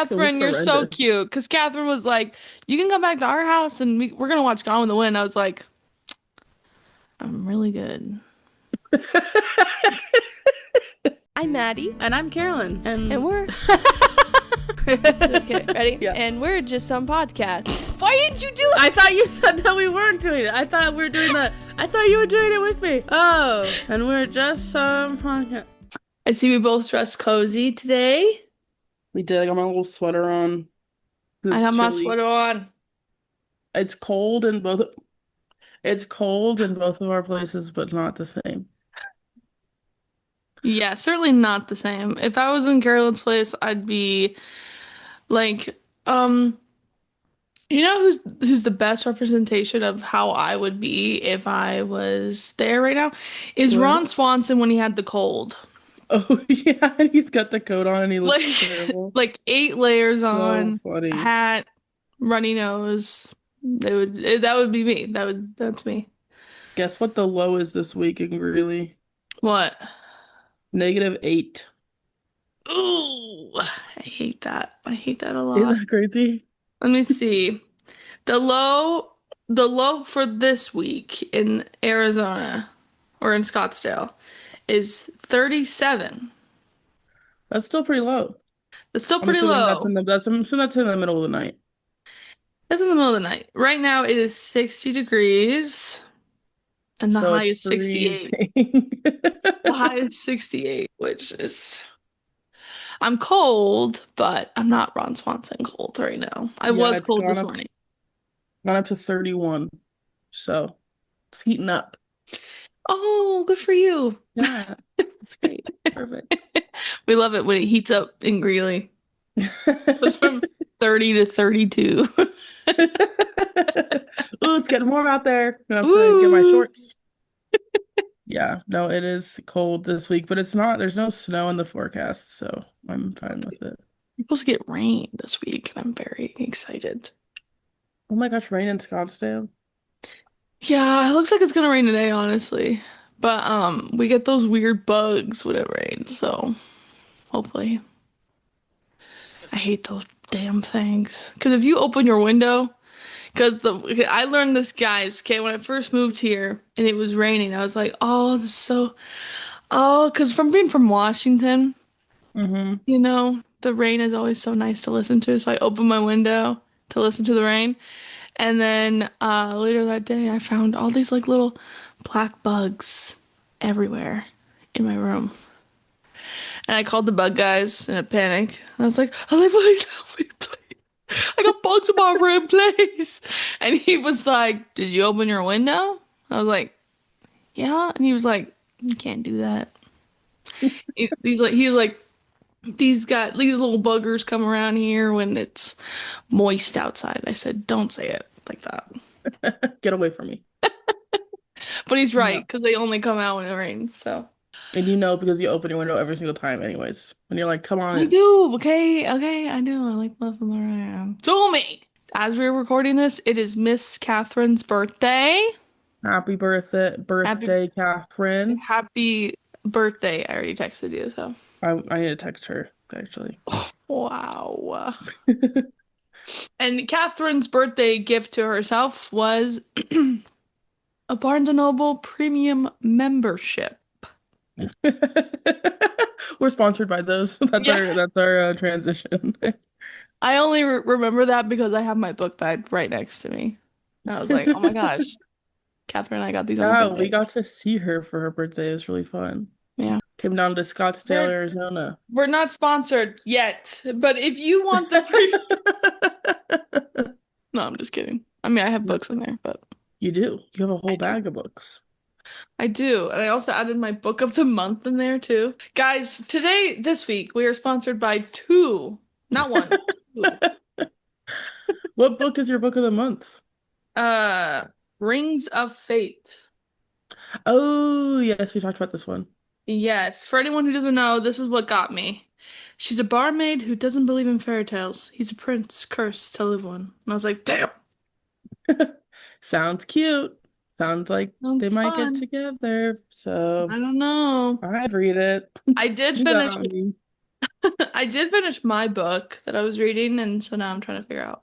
Catherine, you're so cute. Because Catherine was like, you can come back to our house and we're gonna watch Gone with the Wind. I was like, I'm really good. I'm Maddie. And I'm Carolyn. And we're okay, ready? Yeah. And we're just some podcast. Why didn't you do it? I thought you said that we weren't doing it. I thought we were doing that. I thought you were doing it with me. Oh, and we're just some podcast. I see we both dressed cozy today. We did. I got my little sweater on. I have my sweater on. It's cold in both. It's cold in both of our places, but not the same. Yeah, certainly not the same. If I was in Carolyn's place, I'd be like, you know who's the best representation of how I would be if I was there right now? Is What? Ron Swanson when he had the cold. Oh yeah, and he's got the coat on and he looks Like terrible. like 8 layers So on, funny. hat, runny nose. That would be me. That's me. Guess what the low is this week in Greeley? What? -8. Ooh, I hate that. I hate that a Isn't lot. that crazy? Let me see. The low for this week in Arizona or in Scottsdale is 37. That's still pretty low. It's still I'm pretty assuming low. I'm assuming that's in the middle of the night. That's in the middle of the night. Right now it is 60 degrees and the So high it's is 68. freezing. The high is 68, which is I'm cold, but I'm not Ron Swanson cold right now. I Yeah, was it's cold this morning. gone up to 31. So it's heating up. Oh, good for you. Yeah, it's great. Perfect. We love it when it heats up in Greeley. It goes from 30 to 32. Ooh, it's getting warm out there. I'm gonna have to get my Ooh. shorts. Yeah, no, it is cold this week, but it's not, there's no snow in the forecast, so I'm fine with it. We're supposed to get rain this week, and I'm very excited. Oh my gosh, rain in Scottsdale. Yeah, it looks like it's gonna rain today, honestly. But we get those weird bugs when it rains, so hopefully. I hate those damn things. Because if you open your window, I learned this, guys, okay, when I first moved here and it was raining, I was like, oh, this is so, oh, because from being from Washington, Mm-hmm. the rain is always so nice to listen to. So I opened my window to listen to the rain. And then later that day, I found all these like little black bugs everywhere in my room. And I called the bug guys in a panic. I was like, oh, please help me, please. I got bugs in my room, please. And he was like, did you open your window? I was like, yeah. And he was like, you can't do that. He's like, these little buggers come around here when it's moist outside. I said, don't say it like that. Get away from me. But he's No. right, because they only come out when it rains, so. And you know because you open your window every single time anyways. When you're like, come on I in. do, okay, I do. I like listen around. To me! As we're recording this, it is Miss Catherine's birthday. Happy birthday, Catherine. Happy birthday. I already texted you, so. I need to text her, actually. Wow. And Catherine's birthday gift to herself was a Barnes& and Noble premium membership. We're sponsored by those. That's our transition. I only remember that because I have my book bag right next to me. And I was like, oh my gosh, Catherine and I got these on the Yeah, same we day. got to see her for her birthday. It was really fun. Yeah. Came down to Scottsdale, We're, Arizona. we're not sponsored yet, but if you want the No, I'm just kidding. I mean, I have books in there, but You do. You have a I whole do. bag of books. I do. And I also added my book of the month in there too. Guys, this week, we are sponsored by two, not one, two. What book is your book of the month? Rings of Fate. Oh, yes, we talked about this one. Yes, for anyone who doesn't know, this is what got me. She's a barmaid who doesn't believe in fairy tales. He's a prince cursed to live one. And I was like, damn, Sounds cute. Sounds like they sounds might get fun. together. So I don't know. I'd read it. I did You finish got me. I did finish my book that I was reading, and so now I'm trying to figure out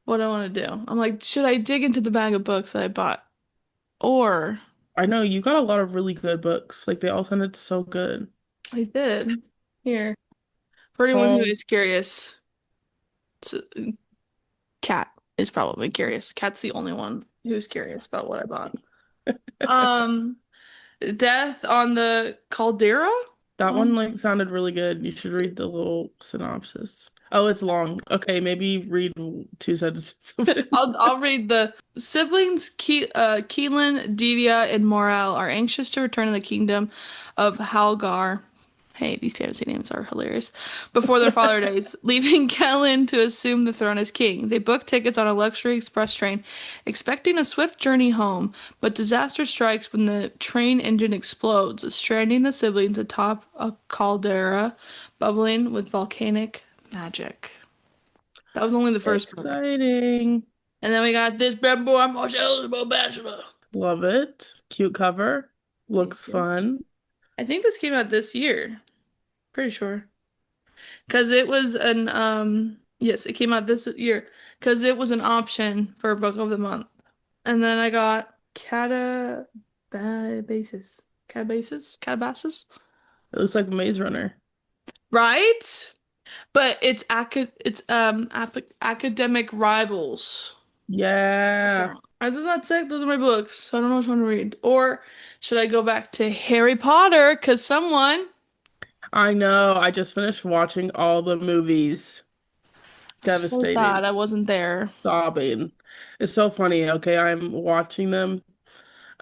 what I want to do. I'm like, should I dig into the bag of books that I bought? Or I know you got a lot of really good books. Like they all sounded so good. I did. Here. For anyone who Um, is curious, Cat is probably curious. Cat's the only one who's curious about what I bought. Um, Death on the Caldera? that one Um, like sounded really good. You should read the little synopsis. Oh, it's long. Okay, maybe read two sentences of it. I'll read the siblings Keelan, Devia, and Morel are anxious to return to the kingdom of Halgar. Hey, these fantasy names are hilarious. Before their father dies, leaving Kellen to assume the throne as king. They book tickets on a luxury express train, expecting a swift journey home, but disaster strikes when the train engine explodes, stranding the siblings atop a caldera bubbling with volcanic magic. That was only the first book. Exciting. And then we got this bad boy, Marshall Bachelor. Love it. Cute cover. Thank Looks you. fun. I think this came out this year. Pretty sure. Because it was an yes, it came out this year. Because it was an option for book of the month. And then I got Catabasis. Catabasis? It looks like Maze Runner. Right? But it's academic rivals. Yeah. Other than that sick, those are my books. So I don't know which one to read. Or should I go back to Harry Potter? Because someone. I know. I just finished watching all the movies. I'm so sad Devastating. I wasn't there. Sobbing. It's so funny. Okay, I'm watching them.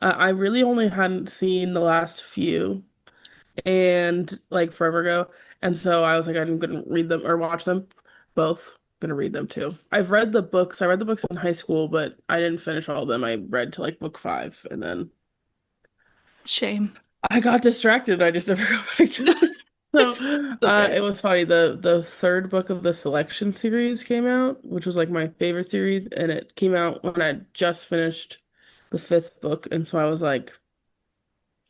I really only hadn't seen the last few and like forever ago. And so I was like, I'm gonna read them or watch them both. Gonna read them too. I've read the books. I read the books in high school, but I didn't finish all of them. I read to like book five and then Shame. I got distracted. I just never got back to it. So Okay. it was funny. The third book of the selection series came out, which was like my favorite series, and it came out when I just finished the fifth book, and so I was like,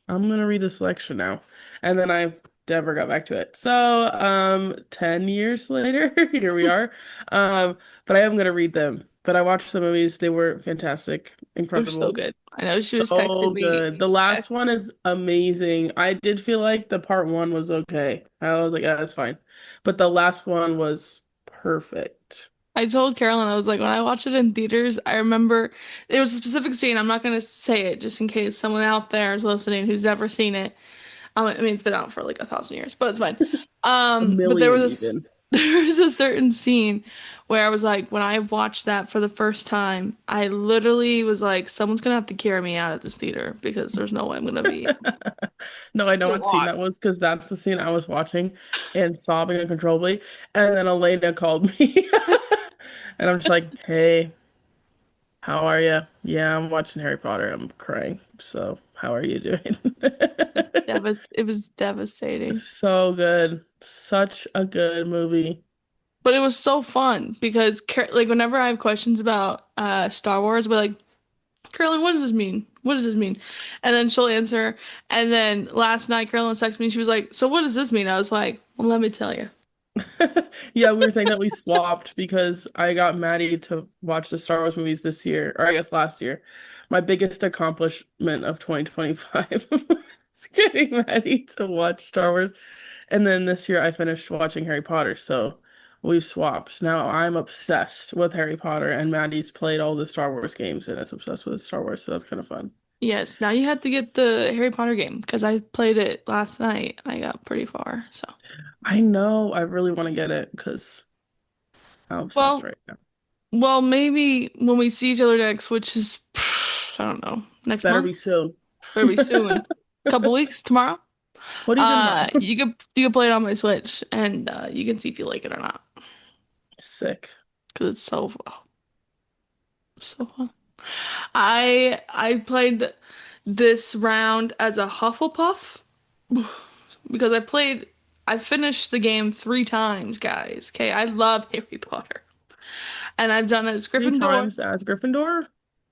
I'm gonna read the selection now. And then I never got back to it. So 10 years later, here we are. But I am gonna read them. But I watched the movies, they were fantastic, They're so incredible. good. I know she was So texting me. good. The last one is amazing. I did feel like the part one was okay. I was like, yeah, that's fine. But the last one was perfect. I told Carolyn, I was like, when I watched it in theaters, I remember there was a specific scene. I'm not going to say it just in case someone out there is listening who's never seen it. I mean, it's been out for like 1,000 years, but it's fine. A But there was million even. there was a certain scene where I was like, when I watched that for the first time, I literally was like, someone's gonna have to carry me out of this theater because there's no way I'm gonna be able No, I know to what scene walk. that was because that's the scene I was watching and sobbing uncontrollably. And then Elena called me. And I'm just like, hey, how are you? Yeah, I'm watching Harry Potter. I'm crying. So, how are you doing? It was devastating. So good. Such a good movie. But it was so fun because like whenever I have questions about Star Wars, we're like, Carolyn, what does this mean? What does this mean? And then she'll answer. And then last night, Carolyn texted me. She was like, so what does this mean? I was like, well, let me tell you. Yeah, we were saying that we swapped because I got Maddie to watch the Star Wars movies this year, or I guess last year. My biggest accomplishment of 2025 was getting Maddie to watch Star Wars. And then this year I finished watching Harry Potter, so we've swapped. Now I'm obsessed with Harry Potter, and Maddie's played all the Star Wars games and is obsessed with Star Wars, so that's kind of fun. Yes, now you have to get the Harry Potter game because I played it last night. I got pretty far. So, I know I really want to get it because I'm obsessed well, right now. maybe when we see each other next, which is, I don't know, next Better month, be soon. very soon, couple weeks, tomorrow. What are you doing tomorrow? You could play it on my Switch and you can see if you like it or not Sick. because it's so fun. I played this round as a Hufflepuff because I finished the game 3 times, guys. Okay, I love Harry Potter. And I've done it as Three Gryffindor. times as Gryffindor?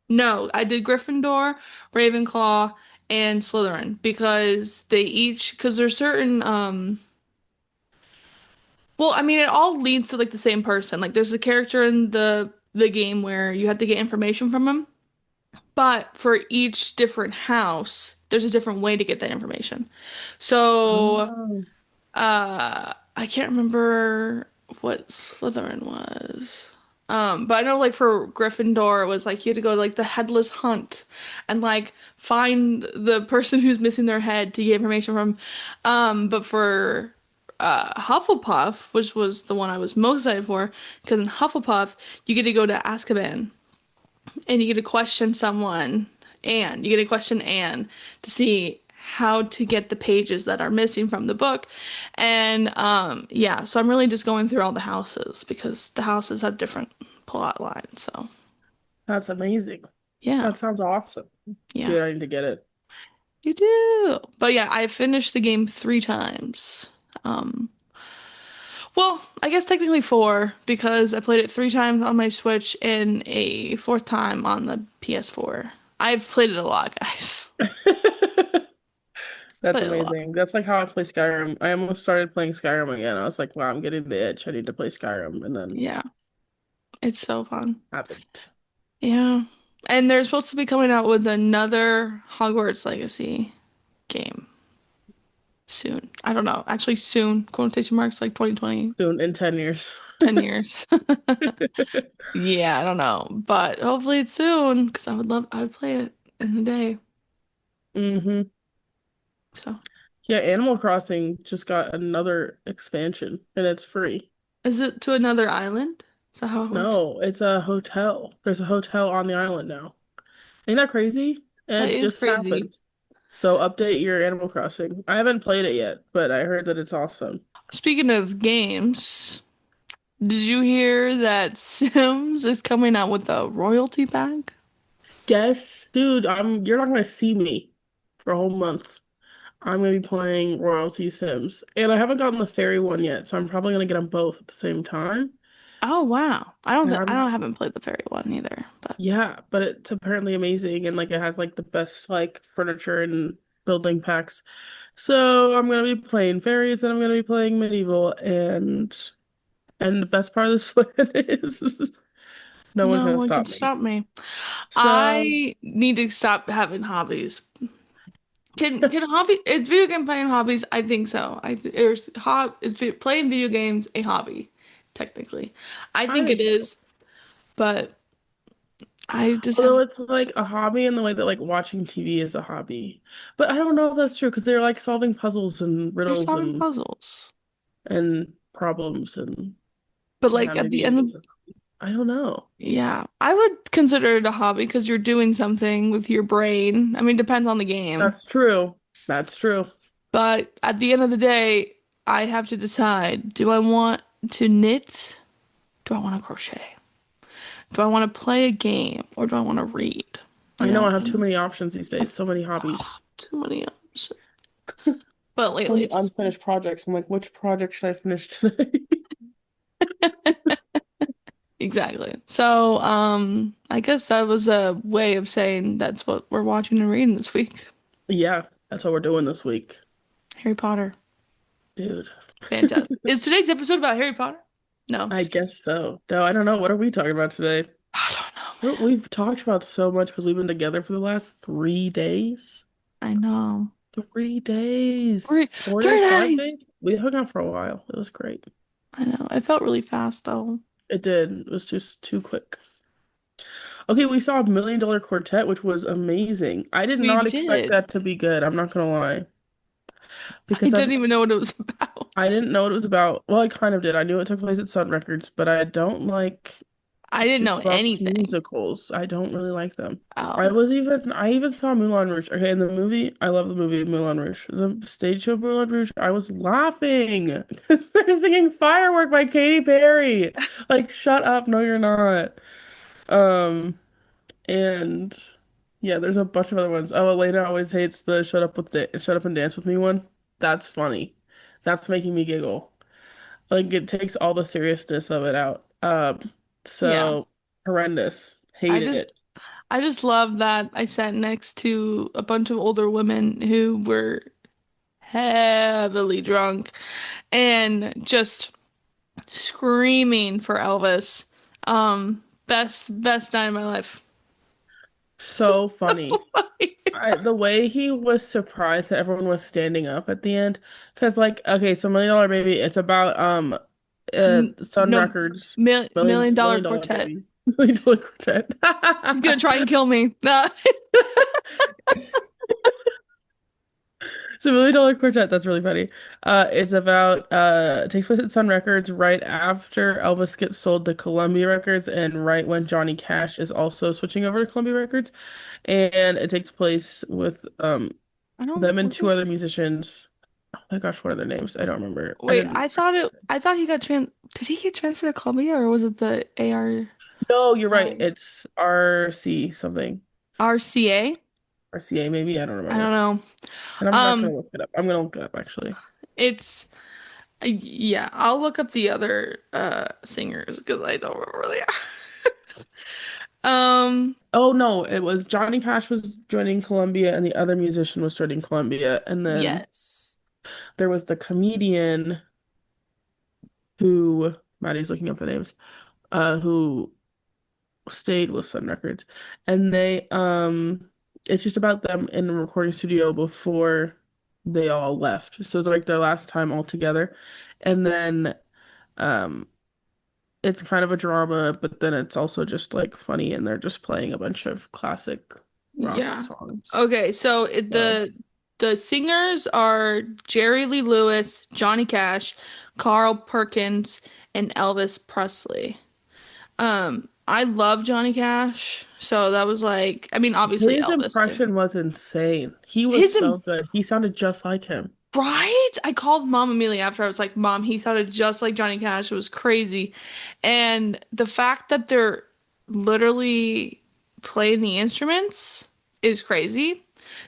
No, I did Gryffindor, Ravenclaw, and Slytherin because because there's certain Well, I mean, it all leads to like the same person. Like there's a character in the game where you have to get information from him, but for each different house, there's a different way to get that information. So, Oh, I can't remember what Slytherin was. But I know like for Gryffindor it was like you had to go to like the headless hunt and like find the person who's missing their head to get information from. But for Hufflepuff, which was the one I was most excited for, because in Hufflepuff you get to go to Azkaban and you get to question someone and you get to question Anne to see how to get the pages that are missing from the book. And yeah, so I'm really just going through all the houses because the houses have different plot lines. So that's amazing. yeah, That sounds awesome. yeah, Dude, I need to get it. you do. But yeah, I finished the game 3 times. Um, well, I guess technically four because I played it 3 times on my Switch and a fourth time on the PS4. I've played it a lot, guys. That's Played it a lot. amazing. That's like how I play Skyrim. I almost started playing Skyrim again. I was like, wow, I'm getting the itch. I need to play Skyrim. And then Yeah, it's so fun. happened. Yeah. And they're supposed to be coming out with another Hogwarts Legacy game soon. I don't know. Actually, soon, quotation marks, like 2020, Soon in 10 years. 10 years. Yeah, I don't know. But hopefully it's soon because I would play it in the day. hmm So, Yeah, Animal Crossing just got another expansion and it's free. is it to another island? Is that how it works? No, it's a hotel. There's a hotel on the island now. Ain't that crazy? That And it is just crazy. happened. So update your Animal Crossing. I haven't played it yet, but I heard that it's awesome. Speaking of games, did you hear that Sims is coming out with a royalty pack? Yes, dude, you're not gonna see me for a whole month. I'm gonna be playing Royalty Sims. And I haven't gotten the fairy one yet, so I'm probably gonna get them both at the same time. Oh wow. And I I'm don't haven't played the fairy one either, but Yeah, but it's apparently amazing and like it has like the best like furniture and building packs. So I'm gonna be playing fairies and I'm gonna be playing medieval and the best part of this plan is no one's no gonna one can stop me. stop me. So I need to stop having hobbies. Can hobby is video game playing hobbies? I think so. Playing video games a hobby, technically. I I think it think so. is, but I just Although have it's like a hobby in the way that like watching TV is a hobby. But I don't know if that's true because they're like solving puzzles and you're riddles solving puzzles. and problems and But yeah, like at maybe the it end of is. I don't know. yeah, I would consider it a hobby because you're doing something with your brain. I mean, depends on the game. That's true. That's true. But at the end of the day, I have to decide, do I want to knit? Do I want to crochet? Do I want to play a game or do I want to read? I know I have too And many options these days, so many hobbies. too many options. But So lately many it's just unfinished projects. I'm like, which project should I finish today? exactly. So, I guess that was a way of saying that's what we're watching and reading this week. Yeah, that's what we're doing this week, Harry Potter. dude. Fantastic. Is today's episode about Harry Potter? No, I just kidding. guess so. No, I don't know. What are we talking about today? I don't know, man. We've talked about so much because we've been together for the last 3 days. I know. 3 days. 4 days, Three five days. days. We hung out for a while. It was great. I know. It felt really fast though. It did. It was just too quick. Okay, we saw $1 Million Quartet, which was amazing. I did We not expect did. that to be good. I'm not gonna lie. I Because didn't even know what it was about. I didn't know what it was about. Well, I kind of did. I knew it took place at Sun Records, but I don't like I didn't know jukebox anything. musicals. I don't really like them. Oh, I even saw Moulin Rouge. Okay, in the movie, I love the movie Moulin Rouge. The stage show Moulin Rouge, I was laughing because they're singing Firework by Katy Perry. Like, shut up. No, you're not. Um, and yeah, there's a bunch of other ones. Oh, Elena always hates the Shut Up and Dance with Me one. That's funny. That's making me giggle. Like it takes all the seriousness of it out. yeah. So horrendous. I Hate just it. I just love that I sat next to a bunch of older women who were heavily drunk and just screaming for Elvis. Best night of my life. So funny. The way he was surprised that everyone was standing up at the end, because like, okay, so Million Dollar Baby, it's about Sun No, Records, million dollar Million Dollar quartet. Baby, Million Dollar Quartet. He's gonna try and kill me. So Million Dollar Quartet, that's really funny. It's about it takes place at Sun Records right after Elvis gets sold to Columbia Records and right when Johnny Cash is also switching over to Columbia Records. And it takes place with I don't. them and Was two it? other musicians. Oh my gosh, what are their names? I don't remember. I Wait, didn't. I thought he got Did he get transferred to Columbia or was it the AR? No, you're right. I It's RC something. RCA? RCA maybe. I don't I don't remember. know. And I'm not gonna Um, look it up. I'm gonna look it up actually. it's yeah, I'll look up the other singers because I don't remember where they are. Oh no, it was Johnny Cash was joining Columbia and the other musician was joining Columbia. And then Yes. there was the comedian who Maddie's looking up the names, who stayed with Sun Records. And they it's just about them in the recording studio before they all left. So it's like their last time all together. And then um it's kind of a drama, but then it's also just like funny and they're just playing a bunch of classic rock Yeah. songs. Okay, so So the singers are Jerry Lee Lewis, Johnny Cash, Carl Perkins, and Elvis Presley. I love Johnny Cash, so that was like, I mean, obviously his Elvis too. impression was insane. He was His so good. He sounded just like him. Right? I called mom immediately after. I was like, Mom, he sounded just like Johnny Cash. It was crazy. And the fact that they're literally playing the instruments is crazy.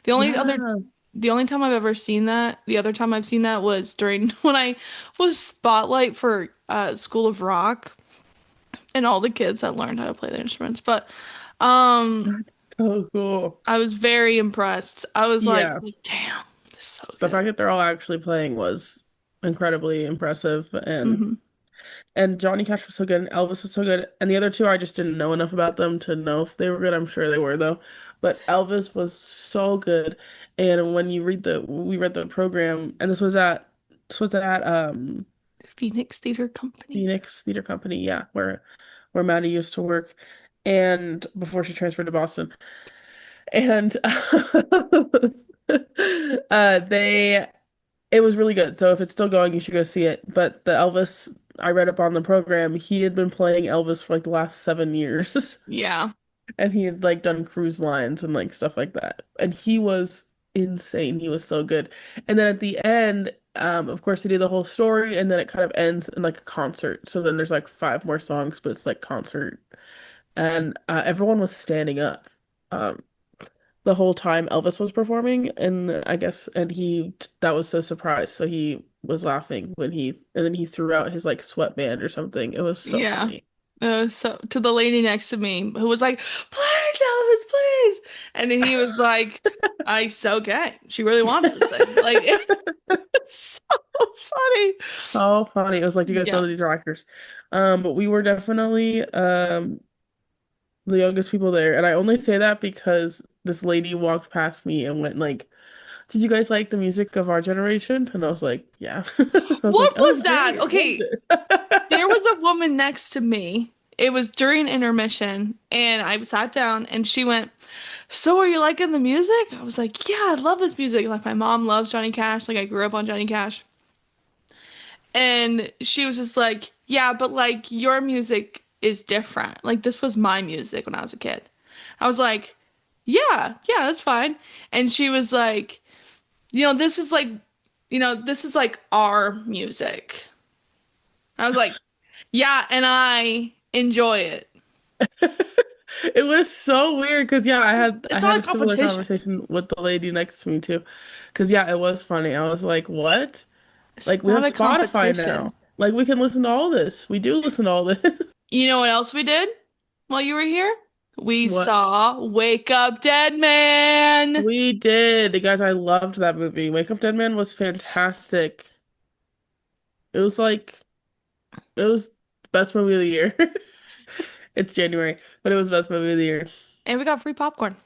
The only other Yeah. the only time I've ever seen that, the other time I've seen that was during when I was spotlight for School of Rock and all the kids that learned how to play the instruments. But um So cool. I was very impressed. I was Yeah. like, damn, this is so The good. fact that they're all actually playing was incredibly impressive Hmm. and Johnny Cash was so good and Elvis was so good and the other two I just didn't know enough about them to know if they were good. I'm sure they were though. But Elvis was so good. And when you read the we read the program and this was at Phoenix Theater Company. Phoenix Theater Company, yeah, where Maddie used to work and before she transferred to Boston. And they it was really good. So if it's still going, you should go see it. But the Elvis I read up on the program, he had been playing Elvis for like the last 7 years. Yeah. And he had like done cruise lines and like stuff like that. And he was insane. He was so good. And then at the end, of course, they do the whole story, and then it kind of ends in like a concert. So then there's like five more songs, but it's like concert, and everyone was standing up um, the whole time Elvis was performing, and I guess, and he that was so surprised, so he was laughing when and then he threw out his like sweatband or something. It was so Yeah. funny. So to the lady next to me who was like, please, Elvis, please. And then he was like, I so okay. She really wants this thing. Like it's so funny. So funny. It was like, do you guys know Yeah. that these are actors? But we were definitely the youngest people there. And I only say that because this lady walked past me and went like, did you guys like the music of our generation? And I was like, yeah. I was like, What oh, was that? great. I loved Okay, there it. was a woman next to me. It was during intermission, and I sat down and she went, so are you liking the music? I was like, yeah, I love this music. Like my mom loves Johnny Cash. Like I grew up on Johnny Cash. And she was just like, yeah, but like your music is different. Like this was my music when I was a kid. I was like, yeah, that's fine. And she was like, this is like, this is like our music. I was like, yeah, and I enjoy it. It was so weird because yeah, I It's had not a a similar competition. conversation with the lady next to me too. Because yeah, it was funny. I was like, what? It's Like we have not a Spotify competition. now. Like we can listen to all this. We do listen to all this. You know what else we did while you were here? We What? saw Wake Up Dead Man. We did. Guys, I loved that movie. Wake Up Dead Man was fantastic. It was like It was best movie of the year. It's January, but it was best movie of the year. And we got free popcorn.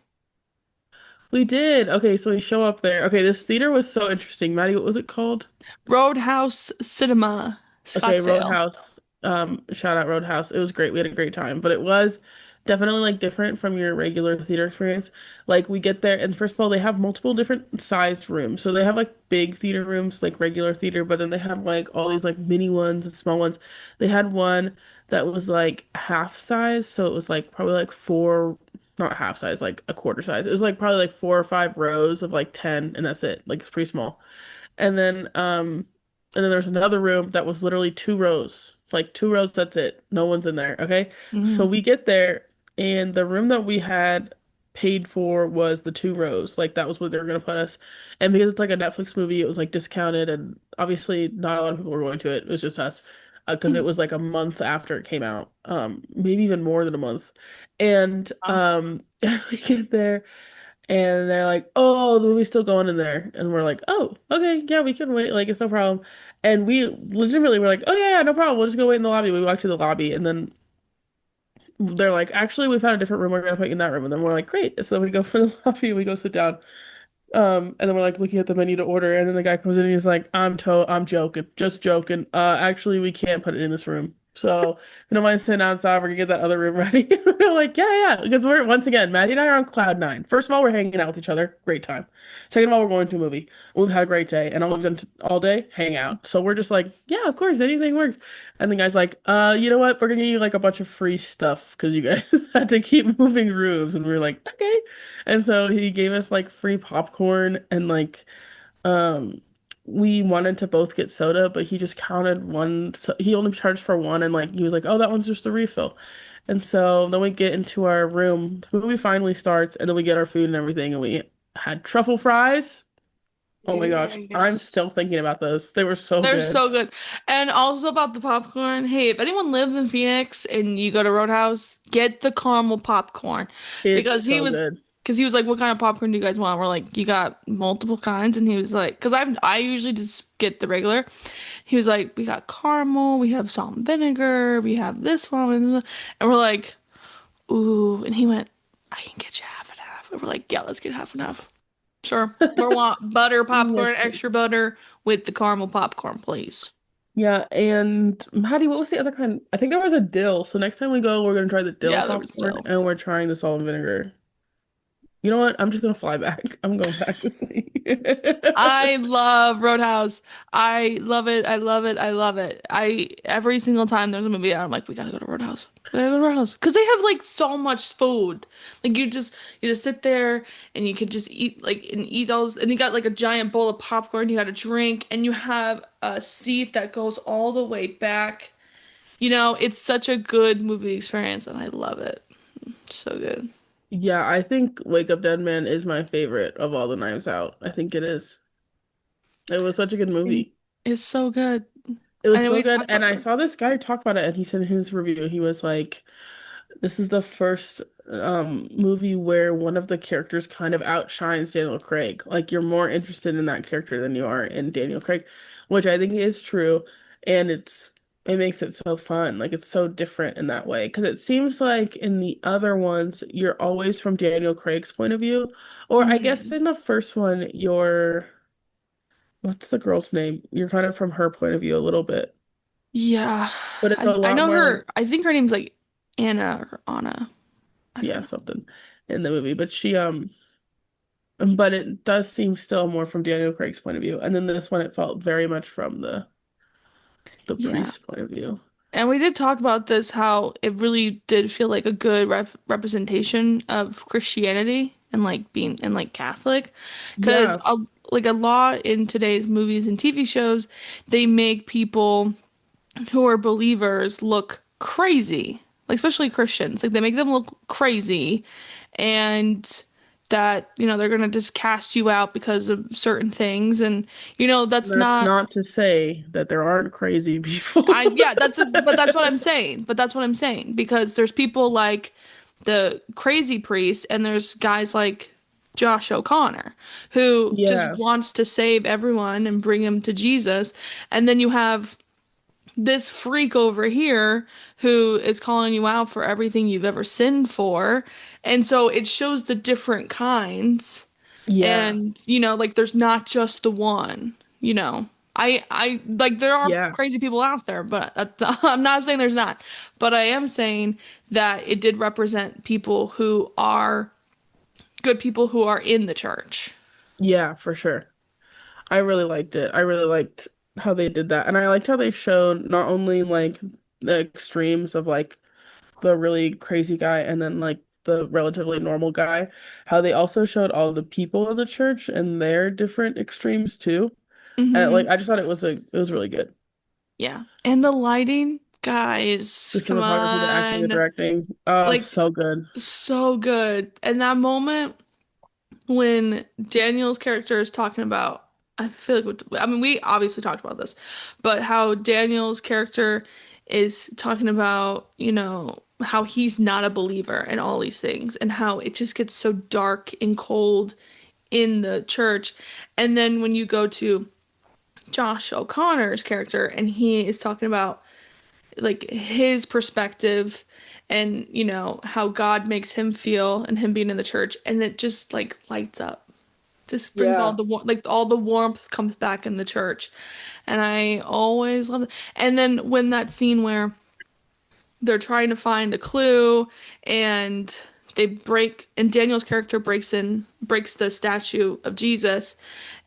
We did. Okay, so we show up there. Okay, this theater was so interesting. Maddie, what was it called? Roadhouse Cinema, Okay, Scottsdale. Roadhouse. Shout out Roadhouse. It was great. We had a great time, but it was definitely like different from your regular theater experience. Like we get there, and first of all, they have multiple different sized rooms. So they have like big theater rooms, like regular theater, but then they have like all these like mini ones and small ones. They had one that was like half size, so it was like probably like four, not half size, like a quarter size. It was like probably like 4 or 5 rows of like 10, and that's it. Like it's pretty small. And then there's another room that was literally 2 rows. Like 2 rows, that's it. No one's in there. Okay. So Mhm. we get there and the room that we had paid for was the 2 rows. Like that was what they were gonna put us. And because it's like a Netflix movie, it was like discounted and obviously not a lot of people were going to it. It was just us. Because it was like a month after it came out. Maybe even more than a month. And Wow. we get there and they're like, "Oh, the movie's still going in there." And we're like, "Oh, okay, yeah, we can wait. Like, it's no problem." And we legitimately were like, "Oh yeah, yeah, no problem. We'll just go wait in the lobby." We walked to the lobby, and then they're like, "Actually, we found a different room. We're gonna put you in that room." And then we're like, "Great." So we go for the lobby, we go sit down. And then we're like looking at the menu to order, and then the guy comes in and he's like, I'm joking, just joking. Actually, we can't put it in this room. So if you don't mind sitting outside, we're gonna get that other room ready." We're like, yeah, yeah, because we're once again, Maddie and I are on cloud nine. First of all, we're hanging out with each other, great time. Second of all, we're going to a movie. We've had a great day, and all we've done all day, hang out. So we're just like, yeah, of course, anything works. And the guy's like, you know what? We're gonna give you like a bunch of free stuff because you guys had to keep moving rooms, and we are like, okay. And so he gave us like free popcorn and like um we wanted to both get soda, but he just counted one. So he only charged for one, and like he was like, "Oh, that one's just a refill." And so then we get into our room. The movie finally starts, and then we get our food and everything, and we had truffle fries. Oh my gosh, I'm still Yes. thinking about those. They were so They're good. so good. And also about the popcorn, hey, if anyone lives in Phoenix and you go to Roadhouse, get the caramel popcorn. It's Because so good. he was like, what kind of popcorn do you guys want? We're like, you got multiple kinds. And he was like, because I usually just get the regular. He was like, we got caramel, we have salt and vinegar, we have this one, and we're like, ooh. And he went, I can get you half and half. And we're like, yeah, let's get half and half. Sure. We want butter Yes, popcorn, please. extra butter with the caramel popcorn, please. Yeah, and Maddie, what was the other kind? I think there was a dill. So next time we go, we're gonna try the dill Yeah, there was popcorn, still. and we're trying the salt and vinegar. You know what? I'm just gonna fly back. I'm going back this week. I love Roadhouse. I love it. I love it. I love it. I every single time there's a movie out, I'm like, we gotta go to Roadhouse. We gotta go to Roadhouse because they have like so much food. Like you just sit there and you could just eat like and eat all this, and you got like a giant bowl of popcorn. You got a drink and you have a seat that goes all the way back. It's such a good movie experience and I love it. So good. Yeah, I think Wake Up Dead Man is my favorite of all the Knives Out. I think it is. It was such a good movie. It's so good. It I was know so we good. talked And about I it. saw this guy talk about it, and he said in his review, he was like, this is the first movie where one of the characters kind of outshines Daniel Craig. Like you're more interested in that character than you are in Daniel Craig, which I think is true. And it makes it so fun. Like it's so different in that way. Because it seems like in the other ones, you're always from Daniel Craig's point of view. Or I guess Mhm. in the first one, you're what's the girl's name? You're kind of from her point of view a little bit. Yeah. But it's a I lot know more like her. I think her name's like Anna or Anna. I don't yeah, know. something in the movie. But but it does seem still more from Daniel Craig's point of view. And then this one, it felt very much from the Yeah. priest's point of view. And we did talk about this, how it really did feel like a good representation of Christianity and like being and like Catholic. Because Yeah, like a lot in today's movies and TV shows, they make people who are believers look crazy, like especially Christians. Like they make them look crazy and that, they're gonna just cast you out because of certain things. And that's that's not not to say that there aren't crazy people. yeah, but that's what I'm saying. But that's what I'm saying because there's people like the crazy priest and there's guys like Josh O'Connor who just Yeah, wants to save everyone and bring them to Jesus. And then you have this freak over here who is calling you out for everything you've ever sinned for. And so it shows the different kinds. Yeah. And, like there's not just the one, you know. I like there are Yeah. crazy people out there, but I'm not saying there's not. But I am saying that it did represent people who are good people who are in the church. Yeah, for sure. I really liked it. I really liked how they did that. And I liked how they showed not only like the extremes of like the really crazy guy and then like the relatively normal guy, how they also showed all the people in the church and their different extremes too. And like Hmm. I just thought it was really good. Yeah. And the lighting, The guys, come cinematography, the acting, the on. directing. Oh, Like so good. so good. And that moment when Daniel's character is talking about, I feel like, I mean, we obviously talked about this, but how Daniel's character is talking about, how he's not a believer and all these things, and how it just gets so dark and cold in the church. And then when you go to Josh O'Connor's character, and he is talking about like his perspective and how God makes him feel and him being in the church, and it just like lights up. This brings all Yeah. the like all the warmth comes back in the church, and I always love it. And then when that scene where they're trying to find a clue, and they break, and Daniel's character breaks the statue of Jesus,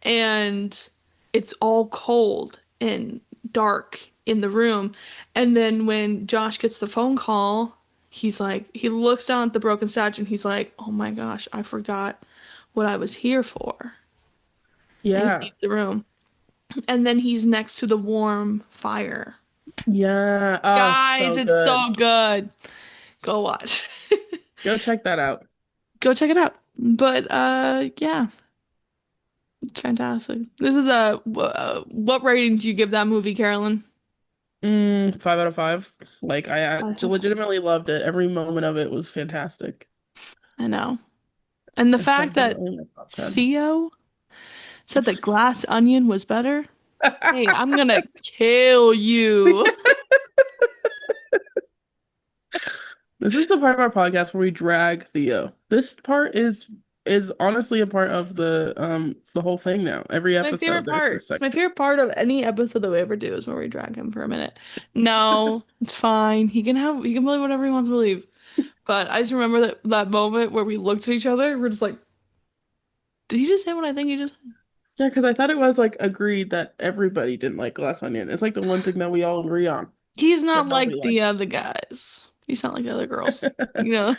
and it's all cold and dark in the room. And then when Josh gets the phone call, he looks down at the broken statue and he's like, oh my gosh, I forgot what I was here for. And he Yeah. leaves the room. And then he's next to the warm fire. Yeah. Oh, Guys, so it's good. so good. Go watch. Go check that out. Go check it out. But yeah, it's fantastic. This is what rating do you give that movie, Carolyn? 5 out of 5. Like I Five out of five. legitimately loved it. Every moment of it was fantastic. I know. And the It's fact that definitely in my top 10. Theo said that glass onion was better. Hey, I'm gonna kill you. This is the part of our podcast where we drag Theo. This part is honestly a part of the whole thing now. Every My episode favorite there's part. this My section. favorite part of any episode that we ever do is where we drag him for a minute. No, it's fine. He can believe whatever he wants to believe. But I just remember that moment where we looked at each other. We're just like, did he just say what I think he just said? Yeah, because I thought it was like agreed that everybody didn't like glass onion. It's like the one thing that we all agree on He's that not nobody like likes. the other guys. He's not like the other girls. You know,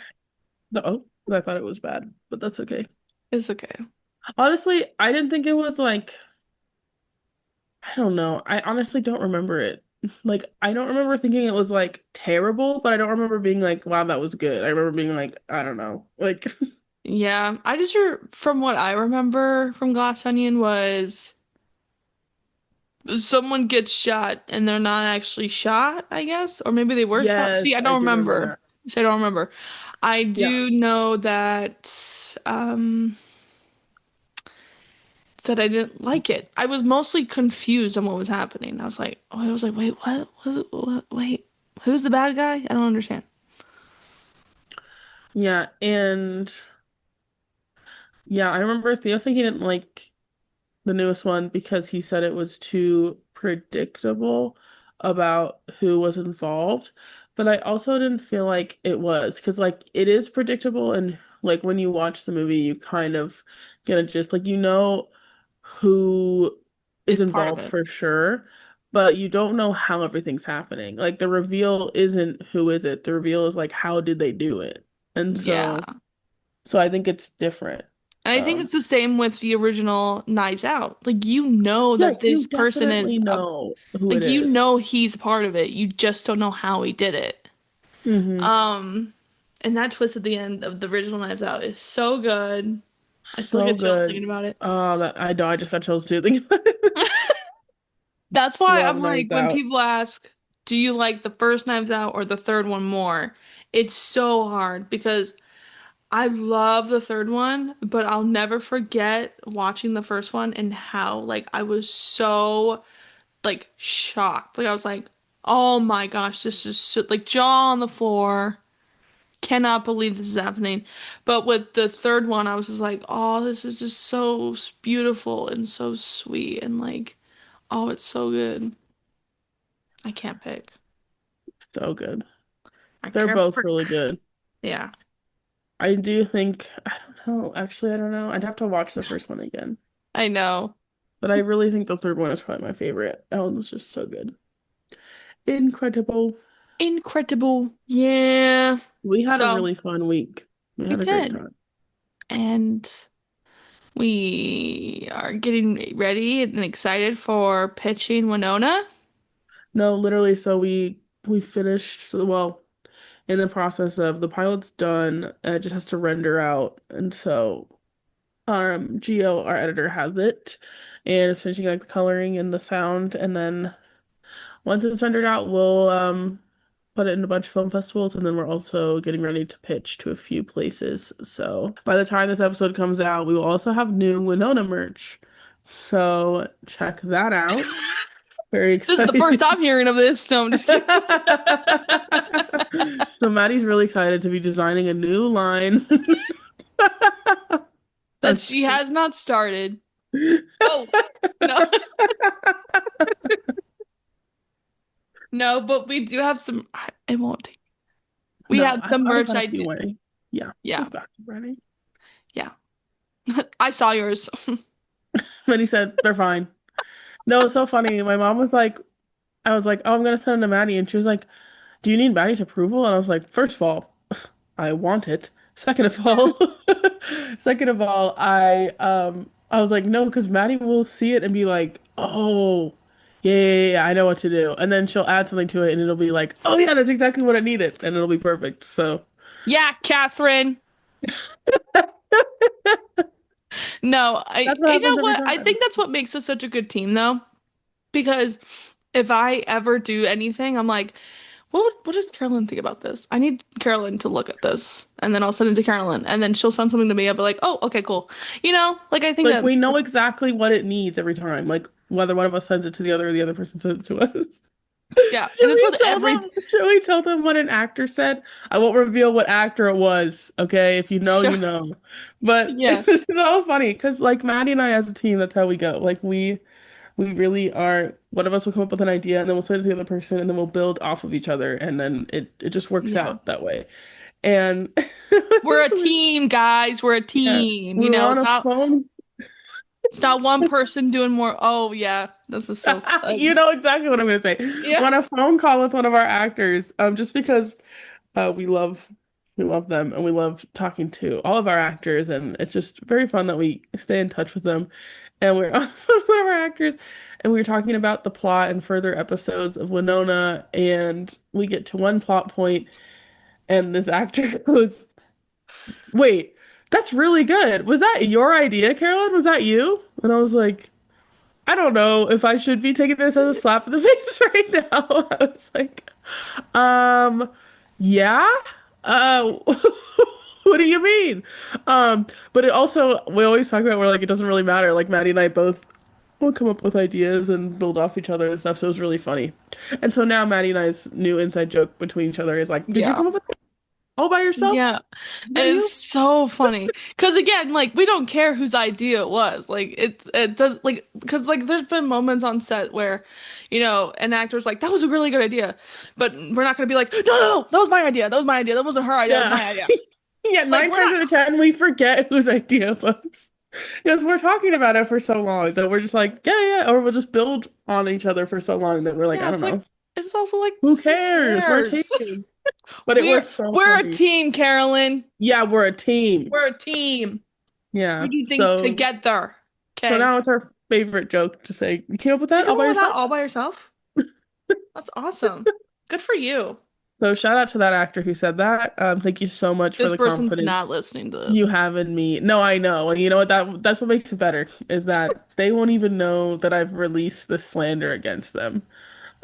No, I thought it was bad, but that's okay. it's okay. Honestly, I didn't think it was like I don't know. I honestly don't remember it. Like, I don't remember thinking it was like terrible, but I don't remember being like, wow, that was good. I remember being like, I don't know. Like, Yeah, I just from what I remember from Glass Onion was someone gets shot and they're not actually shot, I guess, or maybe they were shot. See, I yes, I don't do remember remember. that. See, I don't remember. I Yeah. do know that I didn't like it. I was mostly confused on what was happening. I was like, wait, what was it? Wait, who's the bad guy? I don't understand. Yeah. And yeah, I remember Theo saying he didn't like the newest one because he said it was too predictable about who was involved. But I also didn't feel like it was because like it is predictable and like when you watch the movie you kind of get a gist like you know who is Is part of involved it. for sure, but you don't know how everything's happening. Like the reveal isn't who is it. The reveal is like how did they do it? And Yeah. so I think it's different. And I think Um it's the same with the original Knives Out. Like you know yeah, that you this person is definitely a know who it like you is. know he's a part of it. You just don't know how he did it. Mm-hmm. Um, and that twist at the end of the original Knives Out is so good. I still So get chills good. thinking about it. Oh, that I know. I just got chills too thinking about it. That's why Love I'm like, Knives when Out. people ask, do you like the first Knives Out or the third one more? It's so hard because I love the third one, but I'll never forget watching the first one and how like I was so like shocked. Like I was like, Oh my gosh, this is so, like jaw on the floor. Cannot believe this is happening. But with the third one, I was just like, oh, this is just so beautiful and so sweet and like, oh, it's so good. I can't pick. So good. I They're can't both pick. really good. Yeah, I do think, I don't know. Actually, I don't know. I'd have to watch the first one again. I know. But I really think the third one is probably my favorite. That one was just so good. Incredible. Incredible. Yeah. We had a So really fun week. We we had a great did. time. And we are getting ready and excited for pitching Winona. No, literally, so we finished, well, in the process of the pilot's done, and it just has to render out. And so Geo, our editor, has it and is finishing like the coloring and the sound, and then once it's rendered out, we'll put it in a bunch of film festivals, and then we're also getting ready to pitch to a few places. So by the time this episode comes out, we will also have new Winona merch. So check that out. Very This is the first excited. I'm hearing of this. No, I'm just kidding. So Maddie's really excited to be designing a new line. That That's she has not started. Oh, no. No, but we do have some. It won't take. We no, have I some thought merch about a few idea. way. Yeah, Yeah, we've got it ready. yeah. I saw yours. Then he said they're fine. No, it's so funny. My mom was like, I was like, oh, I'm gonna send it to Maddie, and she was like, do you need Maddie's approval? And I was like, first of all, I want it. Second of all, second of all, I was like, no, because Maddie will see it and be like, oh, yeah, I know what to do. And then she'll add something to it and it'll be like, oh yeah, that's exactly what I needed. And it'll be perfect. So Yeah, Catherine. No, that's what you happens know every what? I time. think that's what makes us such a good team, though, because if I ever do anything, I'm like, what does Carolyn think about this? I need Carolyn to look at this, and then I'll send it to Carolyn, and then she'll send something to me. I'll be like, oh, okay, cool. Like I think Like that, we know exactly what it needs every time. Like whether one of us sends it to the other or the other person sends it to us. yeah, and it's with every, Should we tell them what an actor said? I won't reveal what actor it was, okay? If you know, sure, you know. But yeah, it's so funny because like Maddie and I as a team, that's how we go. Like we really are one of us will come up with an idea and then we'll send it to the other person and then we'll build off of each other and then it just works yeah. out that way. And We're a so team, guys. We're a yeah, team. we were on It's a not phone. it's not one person doing more. Oh yeah, this is so You fun. know exactly what I'm gonna say. Yeah, We're on a phone call with one of our actors, just because we love them and we love talking to all of our actors and it's just very fun that we stay in touch with them. And we're on one of our actors and we were talking about the plot and further episodes of Winona and we get to one plot point and this actor goes, "Wait, that's really good. Was that your idea, Carolyn? Was that you?" And I was like, I don't know if I should be taking this as a slap in the face right now. I was like, um, yeah. Uh, what do you mean? But it also we always talk about where like it doesn't really matter. Like Maddie and I both will come up with ideas and build off each other and stuff. So it was really funny. And so now Maddie and I's new inside joke between each other is like, did you yeah. come up with it all by yourself? Yeah, Is that it's you? so funny because again, like we don't care whose idea it was. Like it does like because like there's been moments on set where, an actor's like that was a really good idea, but we're not gonna be like no, that was my idea. That was my idea. That wasn't her idea. That was Yeah. my idea. Yeah, Like nine we're times not. out of ten, we forget whose idea it was. Because we're talking about it for so long that we're just like, yeah, or we'll just build on each other for so long that we're like, I Yeah, don't it's like know. it's also like Who who cares? We're a cares? team. But it We're was so we're a funny. team, Carolyn. Yeah, we're a team. We're a team. We Yeah. do things So together. so Okay. now it's our favorite joke to say, you came up with You that all come by up with that yourself? all by yourself? That's awesome. Good for you. So shout out to that actor who said that. Thank you so much for This the person's confidence not listening to you this. have in me. No, I know. And you know what that's what makes it better is that they won't even know that I've released the slander against them.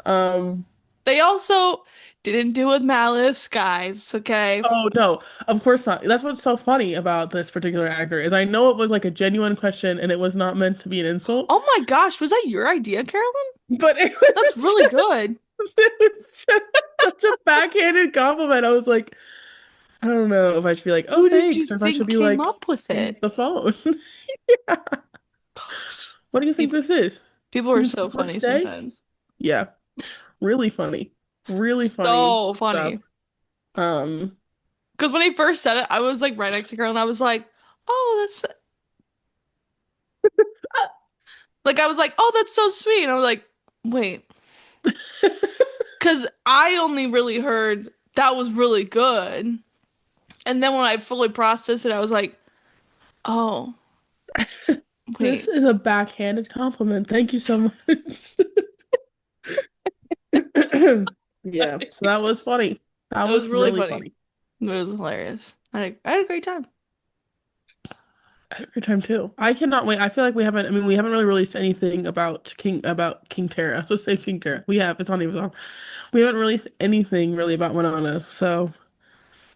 Um, They also didn't do it with malice, guys, okay? oh no, of course not. That's what's so funny about this particular actor is I know it was like a genuine question and it was not meant to be an insult, Oh my gosh, was that your idea, Carolyn? but it That's was really good. It was just such a backhanded compliment. I was like, I don't know if I should be like, oh, Who did you thanks, or if I should think be came like, up with here's it? the phone. What do you think People, this is? people are Think it's so the funny first day? sometimes. Yeah, really funny. Really funny So stuff. funny. Um, Because when he first said it, I was like right next to Carol and I was like, oh, that's like I was like, oh, that's so sweet. And I was like, wait. Because I only really heard that was really good. And then when I fully processed it, I was like, oh, this wait. is a backhanded compliment. Thank you so much. Yeah, so that was funny. That It was was really really funny. funny. It was hilarious. I had a great time. I had a great time too. I cannot wait. I feel like we haven't. I mean, we haven't really released anything about King Tara. Let's say King Tara. We have. It's on Amazon. We haven't released anything really about Winona. So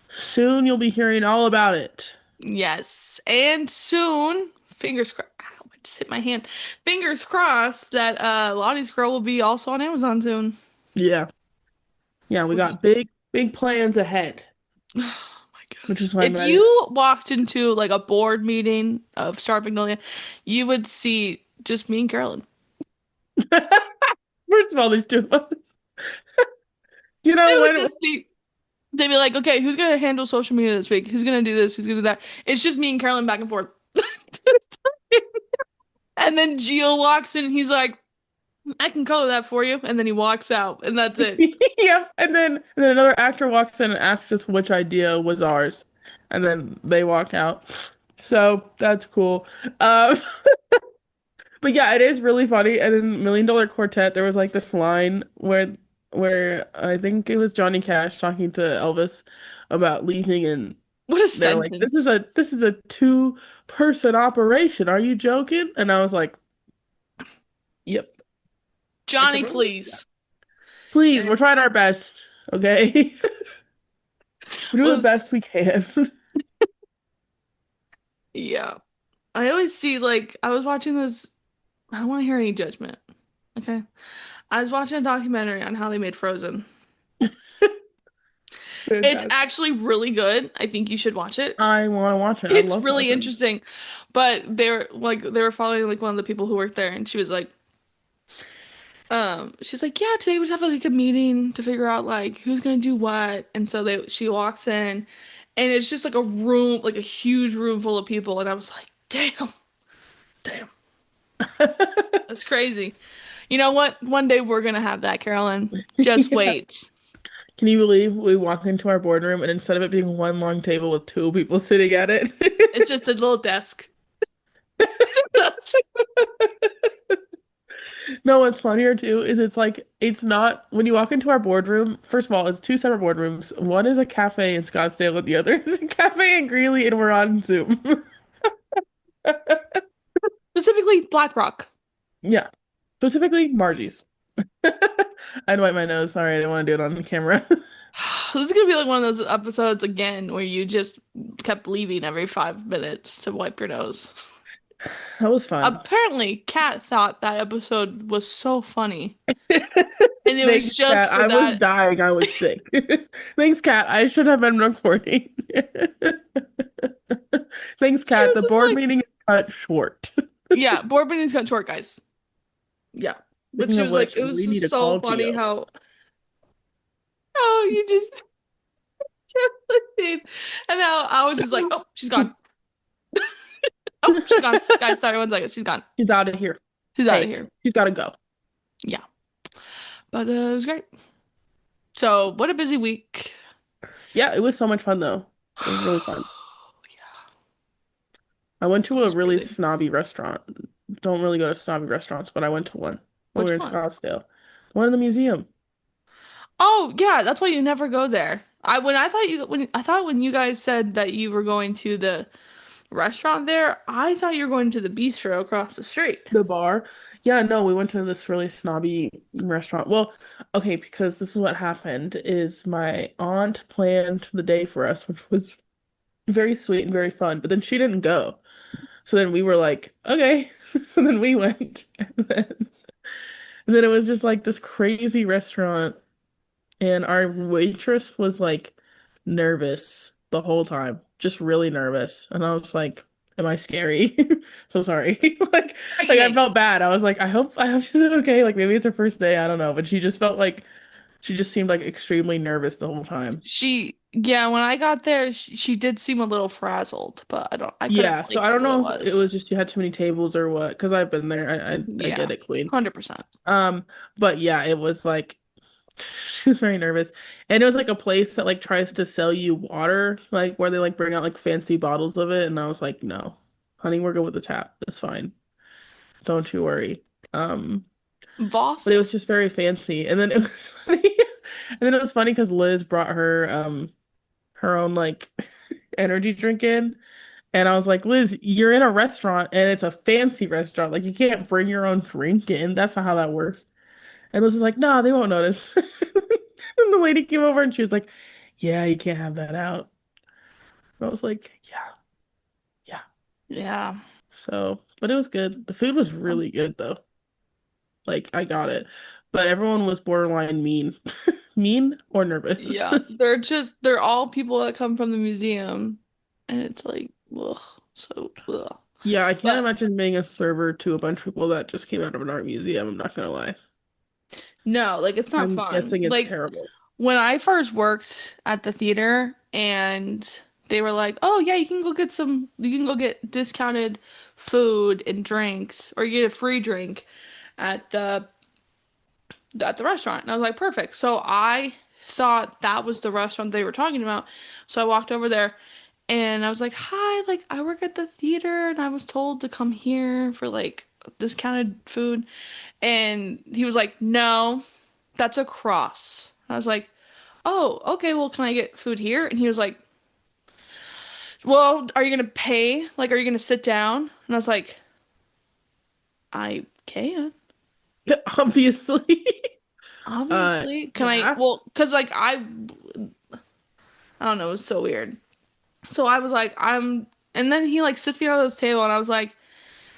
soon you'll be hearing all about it. Yes. And soon, fingers crossed. Ow, I just hit my hand. Fingers crossed that Lottie's Girl will be also on Amazon soon. Yeah, yeah. We got big plans ahead, Oh my which gosh. is why If Maddie. you walked into like a board meeting of Star Magnolia, you would see just me and Carolyn. First of all, there's two of us. You It know would when? just be, they'd be like, okay, who's gonna handle social media this week? Who's gonna do this? Who's gonna do that? It's just me and Carolyn back and forth. And then Gio walks in and he's like, I can color that for you. And then he walks out, and that's it. Yep. And then another actor walks in and asks us which idea was ours, and then they walk out. So that's cool. Um, but yeah, it is really funny. And in Million Dollar Quartet, there was like this line where I think it was Johnny Cash talking to Elvis about leaving, and What a they're like, sentence. this is a two-person operation. Are you joking?" And I was like, "Yep." I could Johnny, relate to that. please. Please, we're And trying our best, okay? We're doing the was, best we can. yeah. I always see, like, I was watching this, I don't want to hear any judgment. Okay. I was watching a documentary on how they made Frozen. It's Fantastic. actually really good. I think you should watch it. I want to watch it. I It's love really Frozen. interesting. But they were following like one of the people who worked there and she was like, she's like, yeah, today we just have like a meeting to figure out like who's gonna do what. And so she walks in and it's just like a room, like a huge room full of people, and I was like, damn, that's crazy. You know what? One day we're gonna have that, Carolyn. Just Yeah. wait. Can you believe we walk into our boardroom and instead of it being one long table with two people sitting at it, It's just a little desk. That's no, what's funnier too is it's like it's not when you walk into our boardroom, first of all, it's two separate boardrooms. One is a cafe in Scottsdale and the other is a cafe in Greeley, and we're on Zoom. specifically BlackRock. Yeah. Specifically Margie's. I had to wipe my nose. Sorry, I didn't want to do it on the camera. This is gonna be like one of those episodes again where you just kept leaving every 5 minutes to wipe your nose. That was fun. Apparently, Kat thought that episode was so funny, and it was Thanks, just Kat. for I was that. dying. I was sick. Thanks, Kat. I should have been recording. Thanks, She Kat. was The just board like, meeting is cut short. "Yeah, board meetings got short, guys." Yeah, but Speaking she of was like, which, it was we need just to so call funny Geo. how you just kept leaving, and how I was just like, "Oh, she's gone. Oh, she's gone." Guys, sorry, 1 second, she's gone. She's out of here. She's out of Hey, here. she's got to go. Yeah, but it was great. So, what a busy week. Yeah, it was so much fun though. It was really fun. Yeah, I went to it a was really really. snobby restaurant. Don't really go to snobby restaurants, but I went to one when we Which were in one? Scottsdale. One in the museum. Oh, yeah, that's why you never go there. I thought when you guys said that you were going to the restaurant there, I thought you were going to the bistro across the street. The bar. Yeah, no, we went to this really snobby restaurant. Well, okay, because this is what happened is my aunt planned the day for us, which was very sweet and very fun, but then she didn't go. So then we were like, okay. So then we went. And then it was just like this crazy restaurant, and our waitress was like nervous the whole time, just really nervous. And I was like, "Am I scary?" So sorry. Like I Frightening. felt bad. I was like, I hope she's okay. Like maybe it's her first day. I don't know. But she just felt like she just seemed like extremely nervous the whole time. Yeah, when I got there, she did seem a little frazzled, but I couldn't Yeah, so like I see don't what it know if it was. was just you had too many tables or what, because I've been there. I Yeah, get it, Queen. 100%. Um, but yeah, it was like she was very nervous. And it was like a place that like tries to sell you water, like where they like bring out like fancy bottles of it. And I was like, no, honey, we're good with the tap. It's fine. Don't you worry. Um, but it Voss? was just very fancy. And then it was funny. And then it was funny because Liz brought her own like energy drink in. And I was like, Liz, you're in a restaurant and it's a fancy restaurant. Like you can't bring your own drink in. That's not how that works. And Liz was like, nah, they won't notice. And the lady came over and she was like, yeah, you can't have that out. And I was like, yeah, yeah. Yeah. So, but it was good. The food was really good though. Like I got it. But everyone was borderline mean. Mean or nervous. Yeah, they're all people that come from the museum, and it's like, ugh, so ugh. Yeah, I can't But imagine being a server to a bunch of people that just came out of an art museum. I'm not gonna lie. no, like it's not I'm fun. guessing it's Like terrible. when I first worked at the theater, and they were like, "Oh yeah, you can go get discounted food and drinks, or you get a free drink at the restaurant." And I was like, "Perfect." So I thought that was the restaurant they were talking about. So I walked over there. And I was like, "Hi, like I work at the theater and I was told to come here for like discounted food." And he was like, "No, that's a cross." I was like, "Oh, okay, well, can I get food here?" And he was like, "Well, are you gonna pay? Like, are you gonna sit down?" And I was like, "I can, Obviously. obviously. Can I, Yeah. well, because like I don't know, it was so weird. So I was like, and then he like sits me down at this table and I was like,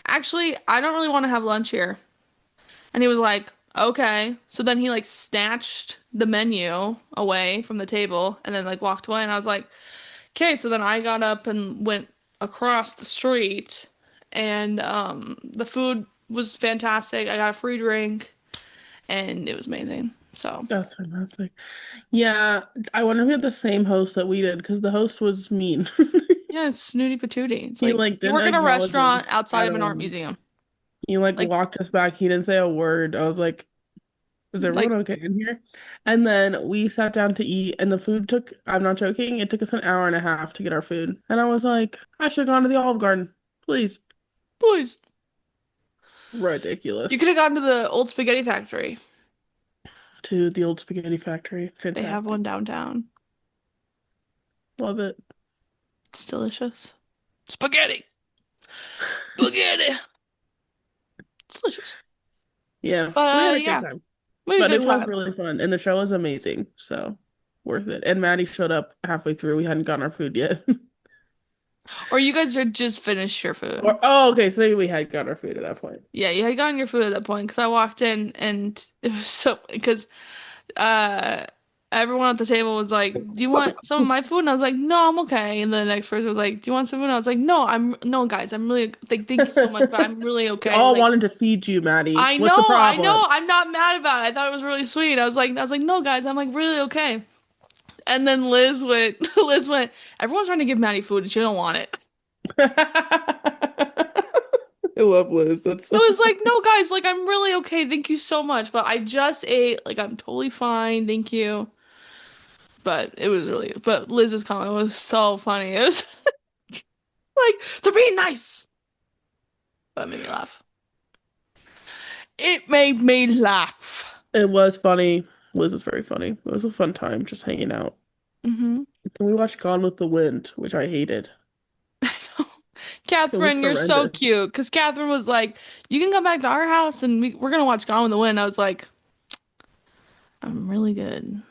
"Actually, I don't really want to have lunch here." And he was like, "Okay." So then he like snatched the menu away from the table and then like walked away. And I was like, "Okay." So then I got up and went across the street, and the food was fantastic. I got a free drink, and it was amazing. So That's fantastic. Yeah, I wonder if we had the same host that we did because the host was mean. yeah, it's snooty patootie. It's He like like you didn't work in a acknowledge restaurant us outside at of an art all. museum. He like Like walked us back. He didn't say a word. I was like, "Is everyone like okay in here?" And then we sat down to eat, and the food took, I'm not joking, it took us an hour and a half to get our food. And I was like, I should have gone to the Olive Garden. Please. Please. You Ridiculous. could have gone to the old spaghetti factory. To the old spaghetti factory. They have one Fantastic. downtown. Love it. It's delicious. Spaghetti. Spaghetti. It's delicious. Yeah. So we But had a good yeah, time. we had a But good it was time. really fun. And the show was amazing. So worth it. And Maddie showed up halfway through. We hadn't gotten our food yet. Or you guys had just finished your food. Or oh, okay, so maybe we had got our food at that point. Yeah, you had gotten your food at that point because I walked in and it was so because uh everyone at the table was like, "Do you want some of my food?" And I was like, "No, I'm okay." And the next person was like, "Do you want some food?" And I was like, "No, no, guys, I'm really like thank you so much, but I'm really They okay." all Like wanted to feed you, Maddie. What's the I know, problem? I'm not mad about it. I thought it was really sweet. I was like, "No, guys, I'm like really okay." And then Liz went, Liz went, "Everyone's trying to give Maddie food and she don't want it." I love Liz. That's I so was like, funny. "No, guys, like I'm really okay. Thank you so much. But I just ate. Like I'm totally fine. Thank you." But it was really, but Liz's comment was so funny. It was like, "They're being nice." But it made me laugh. It made me laugh. It was funny. Liz is very funny. It was a fun time just hanging out. Mm-hmm. And we watched Gone with the Wind, which I hated. It was Catherine, you're so horrendous. cute. Because Catherine was like, "You can come back to our house and we're gonna watch Gone with the Wind." I was like, "I'm really good."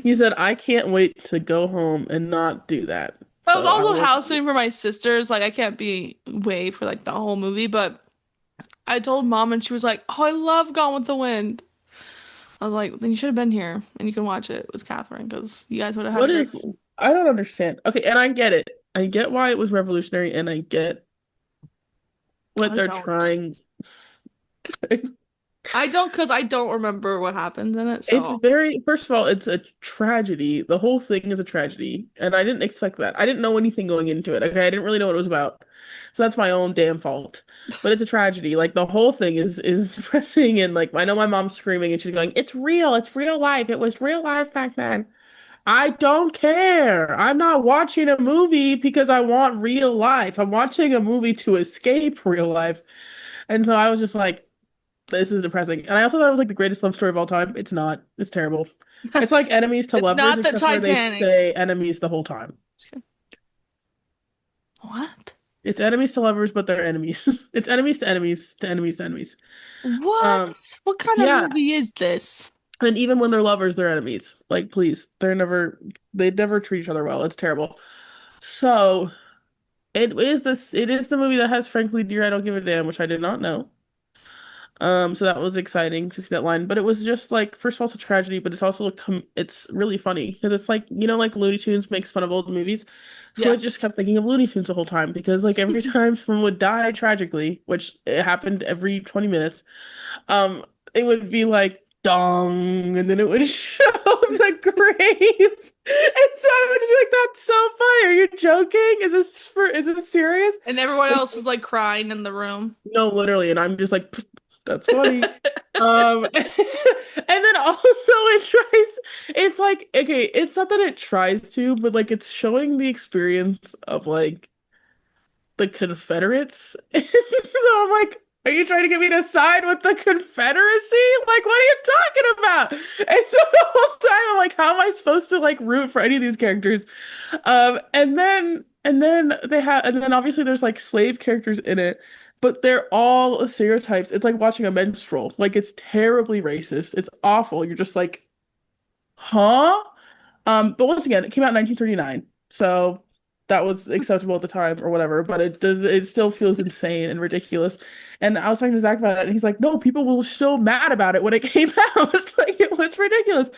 You said, I can't wait to go home and not do that. I was So I also will. house sitting for my sisters. Like I can't be away for like the whole movie, but I told mom and she was like, "Oh, I love Gone with the Wind." I was like, "Then you should have been here and you can watch it with Catherine because you guys would have had a What great." is, I don't understand. Okay, and I get it. I get why it was revolutionary and I get what I they're don't. trying. I don't because I don't remember what happens in it. It's So very, first of all, it's a tragedy. The whole thing is a tragedy. And I didn't expect that. I didn't know anything going into it. Okay, I didn't really know what it was about. So that's my own damn fault. But it's a tragedy. Like the whole thing is depressing and like I know my mom's screaming and she's going, "It's real. It's real life. It was real life back then." I don't care. I'm not watching a movie because I want real life. I'm watching a movie to escape real life. And so I was just like, this is depressing. And I also thought it was like the greatest love story of all time. It's not. It's terrible. It's like enemies to it's lovers, not the except for they Titanic. stay enemies the whole time. What? It's enemies to lovers, but they're enemies. It's enemies to enemies to enemies to enemies. Um, What? What kind of yeah. movie is this? And even when they're lovers, they're enemies. Like, please. They never treat each other well. It's terrible. So it is the movie that has Frankly Dear I Don't Give a Damn, which I did not know. So that was exciting to see that line. But it was just like, first of all, it's a tragedy, but it's also it's really funny because it's like, like Looney Tunes makes fun of old movies. So I Yeah. just kept thinking of Looney Tunes the whole time because like every time someone would die tragically, which it happened every 20 minutes, um, it would be like dong, and then it would show the grave. And so I would just be like, that's so funny. Are you joking? Is this serious? And everyone else is like crying in the room. No, literally, and I'm just like, that's funny. And then also it tries, it's like, okay, it's not that it tries to, but like it's showing the experience of like the Confederates. So I'm like, are you trying to get me to side with the Confederacy? Like, what are you talking about? And so the whole time I'm like, how am I supposed to like root for any of these characters? And then obviously there's like slave characters in it, but they're all stereotypes. It's like watching a minstrel. Like it's terribly racist. It's awful. You're just like, huh? But once again, it came out in 1939, so that was acceptable at the time or whatever. But it still feels insane and ridiculous. And I was talking to Zach about it, and he's like, "No, people were still mad about it when it came out. Like it was ridiculous."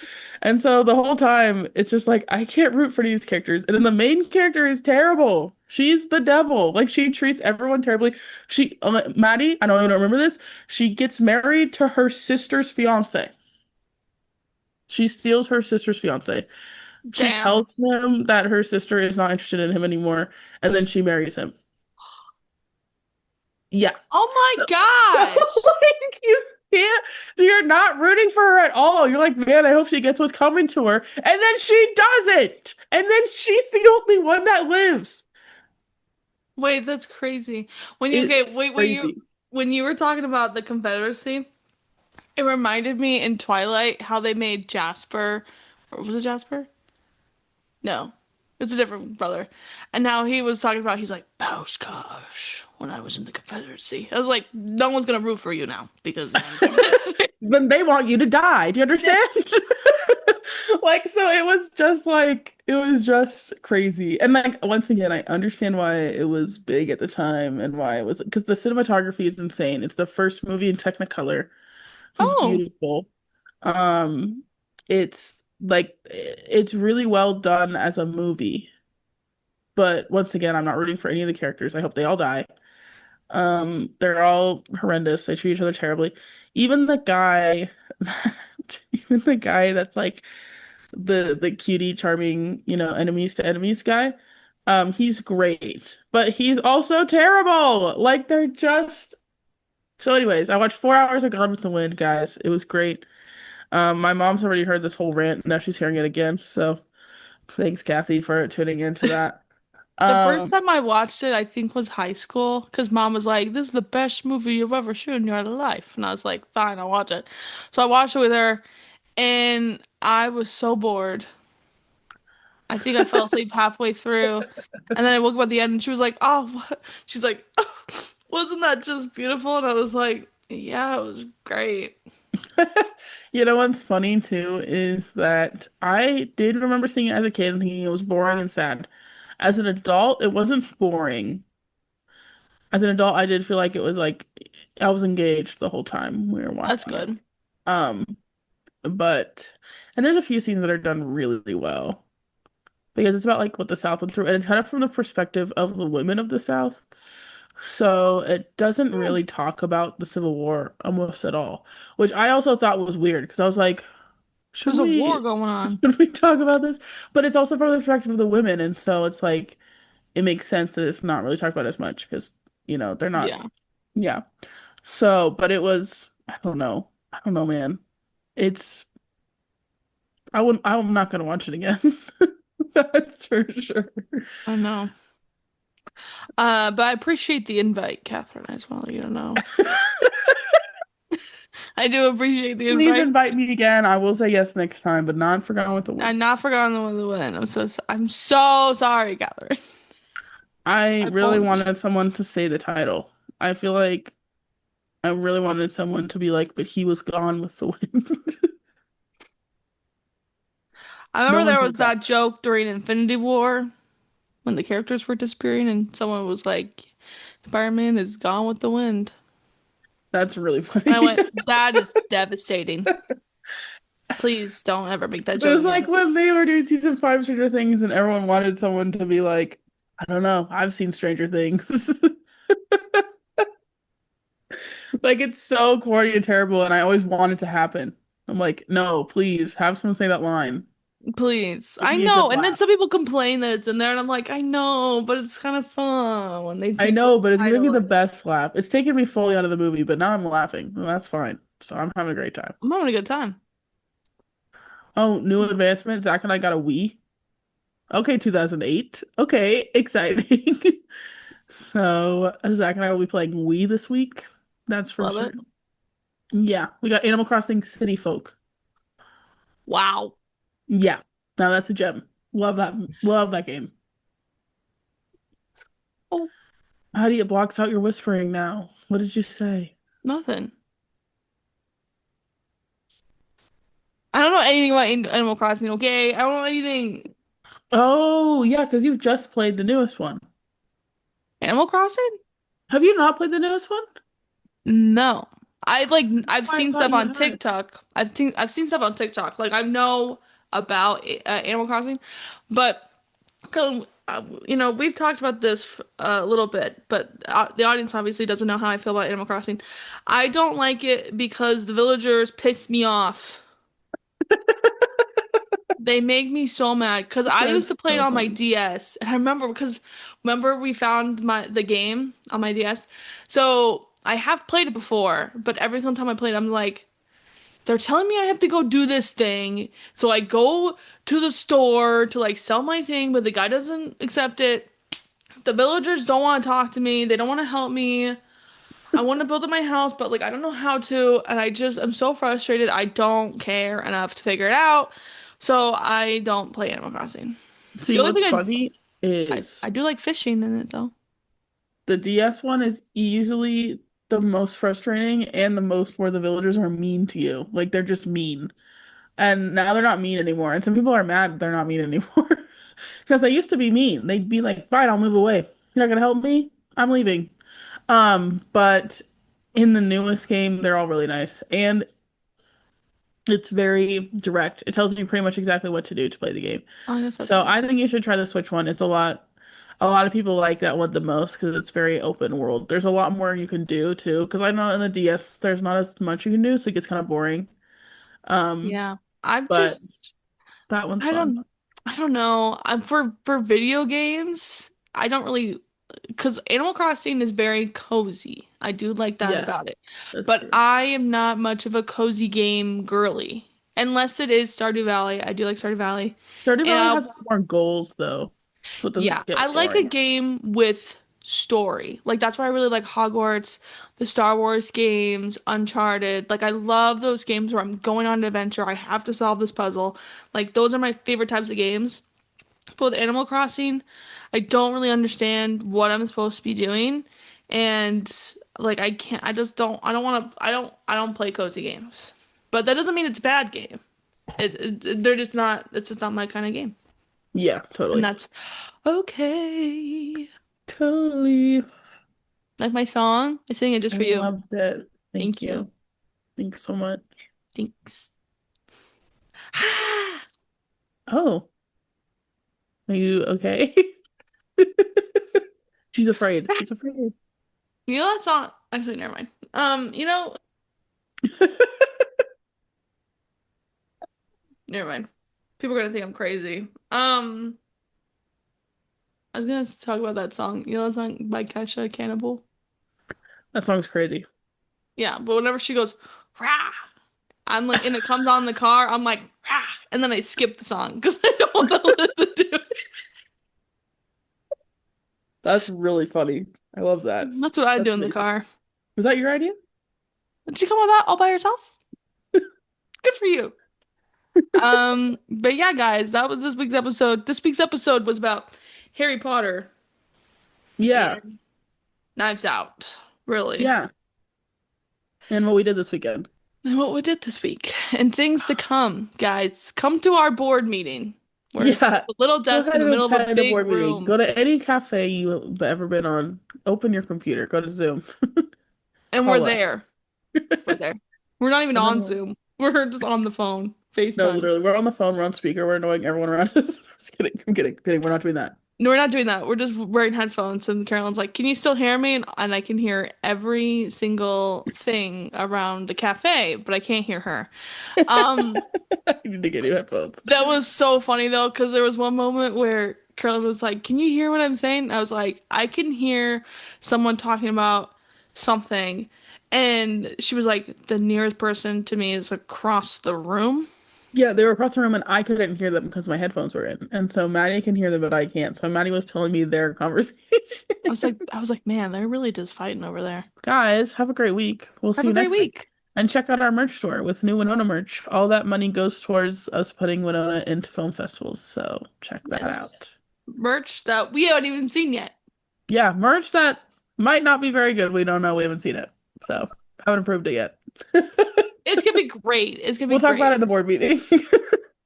And so the whole time, it's just like I can't root for these characters. And then the main character is terrible. She's the devil. Like she treats everyone terribly. Maddie, I don't even remember this. She gets married to her sister's fiance. She steals her sister's fiance. She Damn. tells him that her sister is not interested in him anymore, and then she marries him. Yeah. Oh my gosh. Like you can't, so you're not rooting for her at all. You're like, man, I hope she gets what's coming to her. And then she doesn't. And then she's the only one that lives. Wait, that's crazy. When you It's okay, wait, crazy. when you were talking about the Confederacy, it reminded me in Twilight how they made Jasper, or was it Jasper? No, it's a different brother. And now he was talking about, he's like, Bowscotch, when I was in the Confederacy. I was like, no one's gonna root for you now because you're in the Confederacy. Then they want you to die. Do you understand? Like, so it was just crazy. And like, once again, I understand why it was big at the time and why it was, because the cinematography is insane. It's the first movie in Technicolor. It's Oh, beautiful. Um, it's like, it's really well done as a movie. But once again, I'm not rooting for any of the characters. I hope they all die. They're all horrendous. They treat each other terribly. Even the guy, even the guy that's like the cutie, charming, enemies to enemies guy. He's great, but he's also terrible. Like they're just. So, anyways, I watched 4 hours of Gone with the Wind, guys. It was great. My mom's already heard this whole rant. Now she's hearing it again. So, thanks, Kathy, for tuning into that. the first Um, time I watched it, I think was high school, because mom was like, "This is the best movie you've ever seen in your life," and I was like, "Fine, I'll watch it." So I watched it with her, and I was so bored. I think I fell asleep halfway through, and then I woke up at the end, and she was like, "Oh, what?" She's like, "Oh, wasn't that just beautiful?" And I was like, "Yeah, it was great." You know what's funny too is that I did remember seeing it as a kid and thinking it was boring and sad. As an adult, it wasn't boring. As an adult, I did feel like it was like I was engaged the whole time we were That's watching it. good. Um, but and there's a few scenes that are done really well because it's about like what the South went through, and it's kind of from the perspective of the women of the South. So it doesn't Hmm. really talk about the Civil War almost at all, which I also thought was weird because I was like, should There's a war we going on. should we talk about this? But it's also from the perspective of the women, and so it's like it makes sense that it's not really talked about as much because they're not. Yeah. Yeah. So, but it was I don't know. I don't know, man. It's I'm not gonna watch it again. That's for sure. I know. But I appreciate the invite, Catherine, as well. You don't know. I do appreciate the Please invite. invite me again. I will say yes next time, but not for Gone with the Wind. I'm not forgotten the one to win. I'm so sorry, Catherine. I I really won't be. wanted someone to say the title. I feel like I really wanted someone to be like, but he was gone with the wind. I No remember one there did was that. that joke during Infinity War when the characters were disappearing and someone was like, Spider-Man is gone with the wind. That's really And I funny. went, that is devastating. Please don't ever make that It joke was like again. when they were doing season five Stranger Things and everyone wanted someone to be like, I don't know, I've seen Stranger Things. Like it's so corny and terrible, and I always want it to happen. I'm like, no, please have someone say that line. Please. Give I me a good know. And then laugh. some people complain that it's in there, and I'm like, I know, but it's kind of fun when they I do know, but it's giving me subtitle the it. best laugh. It's taken me fully out of the movie, but now I'm laughing. Well, that's fine. So I'm having a great time. I'm having a good time. Oh, new advancement. Zach and I got a Wii. Okay, 2008. Okay, exciting. So Zach and I will be playing Wii this week. That's for Love sure. it. Yeah, we got Animal Crossing City Folk. Wow. Yeah, now that's a gem. Love that. Love that game. Oh, How do you blocks out your whispering now? What did you say? nothing. I don't know anything about Animal Crossing, okay? I don't know anything. Oh, yeah, because you've just played the newest one. Animal Crossing? Have you not played the newest one? No. I've I seen thought stuff you on had. TikTok. I've seen stuff on TikTok. Like I know about Animal Crossing, but we've talked about this a little bit, but the audience obviously doesn't know how I feel about Animal Crossing. I don't like it because the villagers piss me off. They make me so mad because I used to That's play it so on my funny. DS, and I remember we found the game on my DS. So I have played it before, but every single time I played, I'm like, they're telling me I have to go do this thing. So I go to the store to like sell my thing, but the guy doesn't accept it. The villagers don't want to talk to me. They don't want to help me. I want to build up my house, but like I don't know how to, and I'm so frustrated. I don't care enough to figure it out. So I don't play Animal Crossing. See, The only what's thing funny I is do like fishing in it though. the DS one is easily the most frustrating and the most where the villagers are mean to you. Like they're just mean. And now they're not mean anymore. And some people are mad they're not mean anymore. Because they used to be mean. They'd be like, fine, I'll move away. You're not gonna help me? I'm leaving. But in the newest game, they're all really nice. And it's very direct. It tells you pretty much exactly what to do to play the game. I guess that's So nice. I think you should try the Switch one. It's a lot of people like that one the most because it's very open world. There's a lot more you can do too. Because I know in the DS there's not as much you can do, so it gets kind of boring. Um, Yeah. I've but just that one's I fun. don't I don't know. For video games, I don't really because Animal Crossing is very cozy. I do like that Yes, about it. that's But true. I am not much of a cozy game girly. Unless it is Stardew Valley. I do like Stardew Valley. Stardew And Valley has a lot more goals though, so it yeah, doesn't I get like a boring. game with story. Like that's why I really like Hogwarts, the Star Wars games, Uncharted. Like I love those games where I'm going on an adventure. I have to solve this puzzle. Like those are my favorite types of games. But with Animal Crossing, I don't really understand what I'm supposed to be doing. And like I can't I don't want to I don't play cozy games. But that doesn't mean it's a bad game. They're just not it's just not my kind of game. Yeah, And totally. that's okay. Totally. Like my song? I sing it just I for you. loved it. Thank Thank you. you. Thanks so much. Thanks. Oh, are you okay? She's afraid. She's afraid. You know that song? Actually, never mind. Never mind. People are gonna think I'm crazy. I was gonna talk about that song. You know that song by Kesha, Cannibal? That song's crazy. Yeah, but whenever she goes, rah, I'm like, and it comes on in the car, I'm like, rah, and then I skip the song because I don't want to listen to it. That's really funny. I love that. That's what I That's do in the amazing. car. Was that your idea? Did you come up with that all by yourself? Good for you. But yeah, guys, that was this week's episode. This week's episode was about Harry Potter Yeah. and Knives Out, really. Yeah. And what we did this weekend. And what we did this week. And things to come, guys. Come to our board meeting. Where it's Yeah. a little Go desk ahead in the and middle of a attend a big board meeting. room. Go to any cafe you've ever been on. Open your computer. Go to Zoom. And Call we're us. there. We're there. We're not even And then on Zoom. We're just on the phone. No, FaceTime. literally, we're on the phone. We're on speaker. We're annoying everyone around us. Just kidding. I'm kidding. We're not doing that. No, we're not doing that. We're just wearing headphones, and Carolyn's like, "Can you still hear me?" And I can hear every single thing around the cafe, but I can't hear her. Um, I need to get new headphones. that was so funny though, because there was one moment where Carolyn was like, "Can you hear what I'm saying?" I was like, "I can hear someone talking about something," and she was like, "The nearest person to me is across the room." Yeah, they were across the room and I couldn't hear them because my headphones were in. And so Maddie can hear them, but I can't. So Maddie was telling me their conversation. I was like, man, they're really just fighting over there. Guys, have a great week. We'll Have see a you great next week. week. And check out our merch store with new Winona merch. All that money goes towards us putting Winona into film festivals. So check that Yes. out. Merch that we haven't even seen yet. Yeah, merch that might not be very good. We don't know. We haven't seen it. So haven't approved it yet. It's gonna be great. It's gonna be We'll talk great. about it at the board meeting.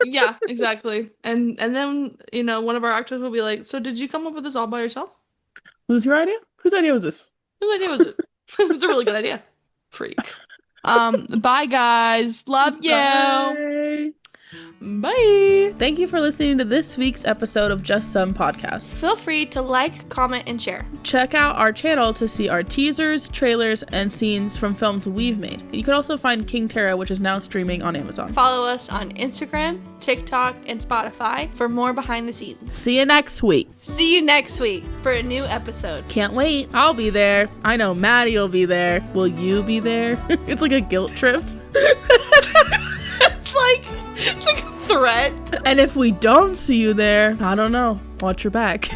Yeah, exactly. And then, one of our actors will be like, "So did you come up with this all by yourself? Who's your idea? Whose idea was this? Whose idea was it?" It was a really good idea. Freak. Bye guys. Love you. Bye. Bye. Thank you for listening to this week's episode of Just Some Podcast. Feel free to like, comment, and share. Check out our channel to see our teasers, trailers, and scenes from films we've made. You can also find King Tara, which is now streaming on Amazon. Follow us on Instagram, TikTok, and Spotify for more behind the scenes. See you next week. See you next week for a new episode. Can't wait. I'll be there. I know Maddie will be there. Will you be there? It's like a guilt trip. It's like a threat. And if we don't see you there, I don't know. Watch your back.